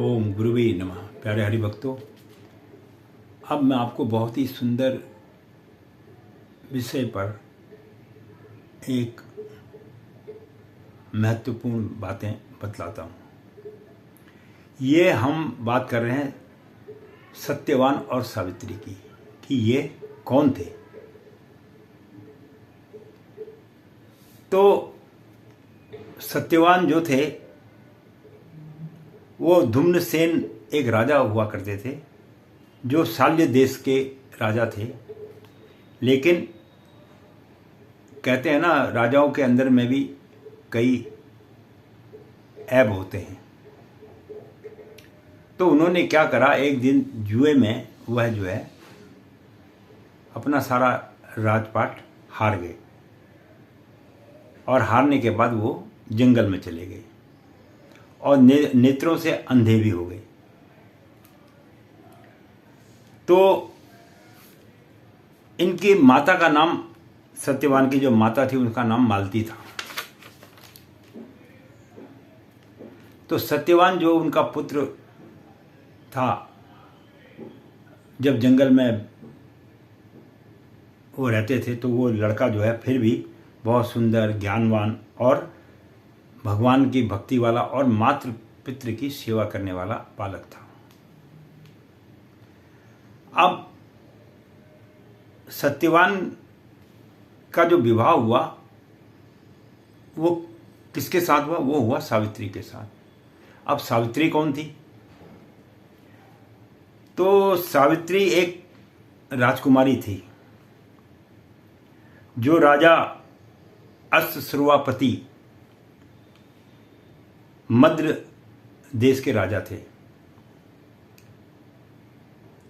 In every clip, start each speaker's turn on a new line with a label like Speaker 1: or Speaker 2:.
Speaker 1: ओम गुरुवे नमः। प्यारे हरि भक्तों, अब मैं आपको बहुत ही सुंदर विषय पर एक महत्वपूर्ण बातें बतलाता हूँ। ये हम बात कर रहे हैं सत्यवान और सावित्री की कि ये कौन थे। तो सत्यवान जो थे वो धुम्नसेन एक राजा हुआ करते थे जो शाल्य देश के राजा थे। लेकिन कहते हैं ना, राजाओं के अंदर में भी कई ऐब होते हैं। तो उन्होंने क्या करा, एक दिन जुए में वह जो है अपना सारा राजपाट हार गए और हारने के बाद वो जंगल में चले गए और नेत्रों से अंधे भी हो गए। तो इनकी माता का नाम, सत्यवान की जो माता थी उनका नाम मालती था। तो सत्यवान जो उनका पुत्र था, जब जंगल में वो रहते थे तो वो लड़का जो है फिर भी बहुत सुंदर, ज्ञानवान और भगवान की भक्ति वाला और मातृ पितृ की सेवा करने वाला बालक था। अब सत्यवान का जो विवाह हुआ वो किसके साथ हुआ? वो हुआ सावित्री के साथ। अब सावित्री कौन थी? तो सावित्री एक राजकुमारी थी जो राजा अश्वश्रुवापति मद्र देश के राजा थे।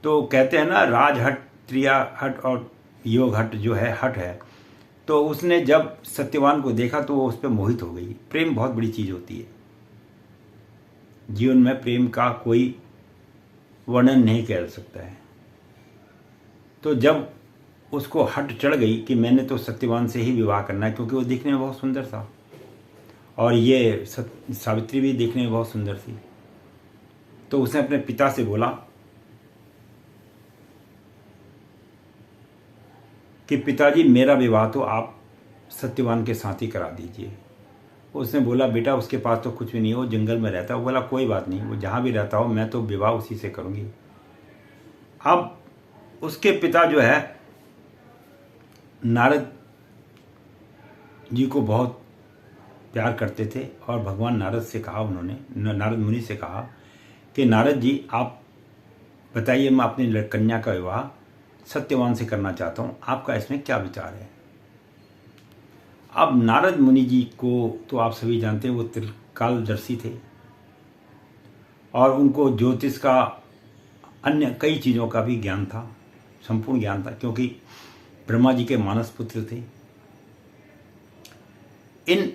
Speaker 1: तो कहते हैं ना, राजहट, त्रिया हट और योग हट जो है हट है। तो उसने जब सत्यवान को देखा तो वो उस पर मोहित हो गई। प्रेम बहुत बड़ी चीज होती है। जीवन में प्रेम का कोई वर्णन नहीं किया जा सकता है। तो जब उसको हट चढ़ गई कि मैंने तो सत्यवान से ही विवाह करना है, क्योंकि वो दिखने में बहुत सुंदर था और ये सावित्री भी देखने में बहुत सुंदर थी। तो उसने अपने पिता से बोला कि पिताजी, मेरा विवाह तो आप सत्यवान के साथ ही करा दीजिए। उसने बोला, बेटा उसके पास तो कुछ भी नहीं है, वो जंगल में रहता है। वो बोला, कोई बात नहीं, वो जहाँ भी रहता हो मैं तो विवाह उसी से करूँगी। अब उसके पिता जो है नारद जी को बहुत प्यार करते थे और भगवान नारद से कहा, उन्होंने नारद मुनि से कहा कि नारद जी आप बताइए, मैं अपनी कन्या का विवाह सत्यवान से करना चाहता हूँ, आपका इसमें क्या विचार है? अब नारद मुनि जी को तो आप सभी जानते हैं, वो त्रिकालदर्शी थे और उनको ज्योतिष का, अन्य कई चीज़ों का भी ज्ञान था, संपूर्ण ज्ञान था, क्योंकि ब्रह्मा जी के मानस पुत्र थे। इन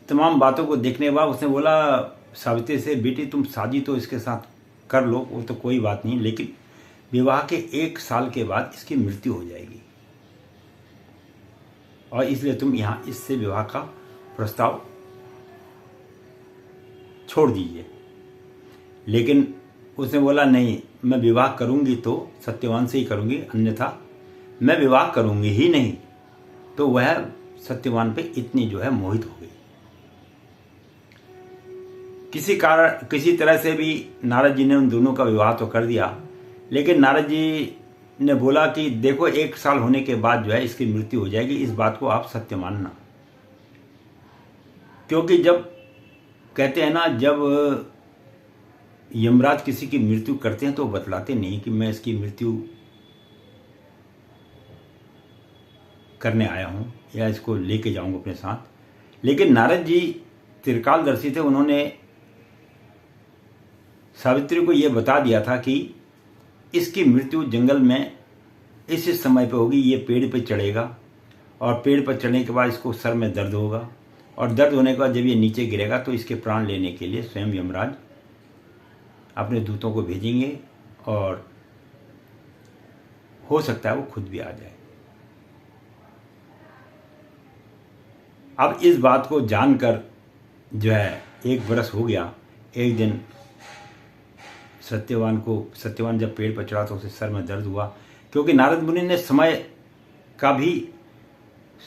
Speaker 1: तमाम बातों को देखने के बाद उसने बोला सावित्री से, बेटी तुम शादी तो इसके साथ कर लो, वो तो कोई बात नहीं, लेकिन विवाह के 1 साल के बाद इसकी मृत्यु हो जाएगी और इसलिए तुम यहाँ इससे विवाह का प्रस्ताव छोड़ दीजिए। लेकिन उसने बोला, नहीं, मैं विवाह करूंगी तो सत्यवान से ही करूंगी, अन्यथा मैं विवाह करूंगी ही नहीं। तो वह सत्यवान पे इतनी जो है मोहित हो गई। किसी तरह से भी नारद जी ने उन दोनों का विवाह तो कर दिया। लेकिन नारद जी ने बोला कि देखो, 1 साल होने के बाद जो है इसकी मृत्यु हो जाएगी, इस बात को आप सत्य मानना। क्योंकि जब कहते हैं ना, जब यमराज किसी की मृत्यु करते हैं तो बतलाते नहीं कि मैं इसकी मृत्यु करने आया हूं या इसको लेके जाऊंगा अपने साथ। लेकिन नारद जी त्रिकालदर्शी थे, उन्होंने सावित्री को यह बता दिया था कि इसकी मृत्यु जंगल में इस समय पे होगी। ये पेड़ पे चढ़ेगा और पेड़ पर चढ़ने के बाद इसको सर में दर्द होगा और दर्द होने के बाद जब ये नीचे गिरेगा तो इसके प्राण लेने के लिए स्वयं यमराज अपने दूतों को भेजेंगे और हो सकता है वो खुद भी आ जाए। अब इस बात को जानकर जो है 1 बरस हो गया। एक दिन सत्यवान जब पेड़ पर चढ़ा तो उसे सर में दर्द हुआ, क्योंकि नारद मुनि ने समय का भी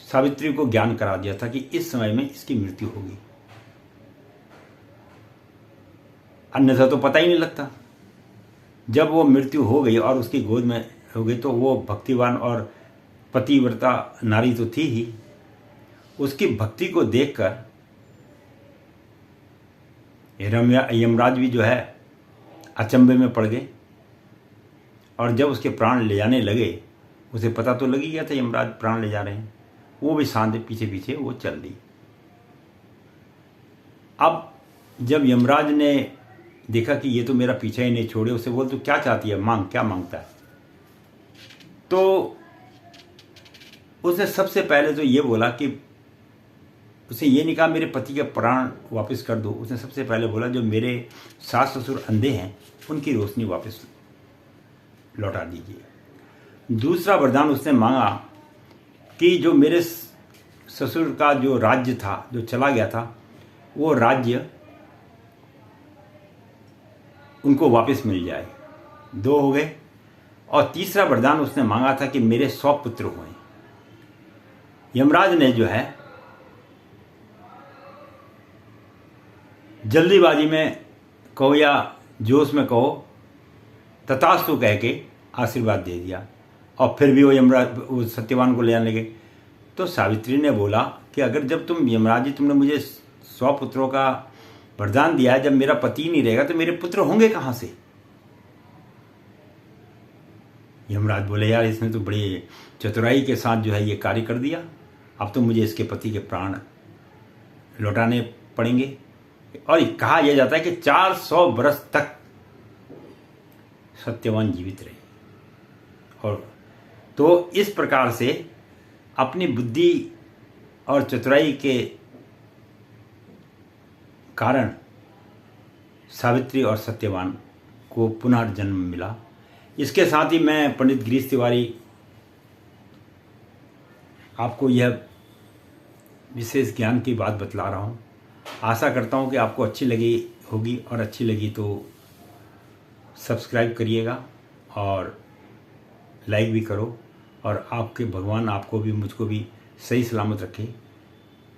Speaker 1: सावित्री को ज्ञान करा दिया था कि इस समय में इसकी मृत्यु होगी, अन्यथा तो पता ही नहीं लगता। जब वो मृत्यु हो गई और उसकी गोद में हो गई तो वो भक्तिवान और पतिव्रता नारी तो थी ही, उसकी भक्ति को देखकर यमराज भी जो है अचंभे में पड़ गए, और जब उसके प्राण ले जाने लगे, उसे पता तो लग ही गया था यमराज प्राण ले जा रहे हैं, वो भी शांत पीछे पीछे वो चल दी। अब जब यमराज ने देखा कि ये तो मेरा पीछा ही नहीं छोड़े, उसे बोल तो क्या चाहती है, मांग, क्या मांगता है। तो उसने सबसे पहले तो ये बोला कि उसे ये नहीं कहा मेरे पति के प्राण वापस कर दो, उसने सबसे पहले बोला जो मेरे सास ससुर अंधे हैं उनकी रोशनी वापस लौटा दीजिए। दूसरा वरदान उसने मांगा कि जो मेरे ससुर का जो राज्य था, जो चला गया था, वो राज्य उनको वापस मिल जाए। 2 हो गए। और तीसरा वरदान उसने मांगा था कि मेरे 100 पुत्र हुए। यमराज ने जो है जल्दीबाजी में कहो या जोश में कहो, तथास्तु कह के आशीर्वाद दे दिया, और फिर भी वो यमराज सत्यवान को ले आने लगे। तो सावित्री ने बोला कि अगर जब तुम यमराज जी तुमने मुझे 100 पुत्रों का वरदान दिया है, जब मेरा पति नहीं रहेगा तो मेरे पुत्र होंगे कहाँ से। यमराज बोले यार इसने तो बड़ी चतुराई के साथ जो है ये कार्य कर दिया, अब तो मुझे इसके पति के प्राण लौटाने पड़ेंगे। और कहा यह जाता है कि 400 बरस तक सत्यवान जीवित रहे। और तो इस प्रकार से अपनी बुद्धि और चतुराई के कारण सावित्री और सत्यवान को पुनर्जन्म मिला। इसके साथ ही मैं पंडित गिरीश तिवारी आपको यह विशेष ज्ञान की बात बतला रहा हूँ। आशा करता हूँ कि आपको अच्छी लगी होगी, और अच्छी लगी तो सब्सक्राइब करिएगा और लाइक भी करो, और आपके भगवान आपको भी मुझको भी सही सलामत रखे।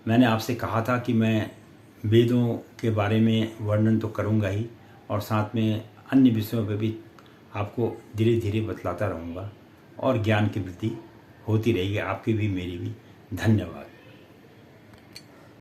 Speaker 1: मैंने आपसे कहा था कि मैं वेदों के बारे में वर्णन तो करूँगा ही, और साथ में अन्य विषयों पर भी आपको धीरे धीरे बतलाता रहूँगा, और ज्ञान की वृद्धि होती रहेगी, आपकी भी मेरी भी। धन्यवाद।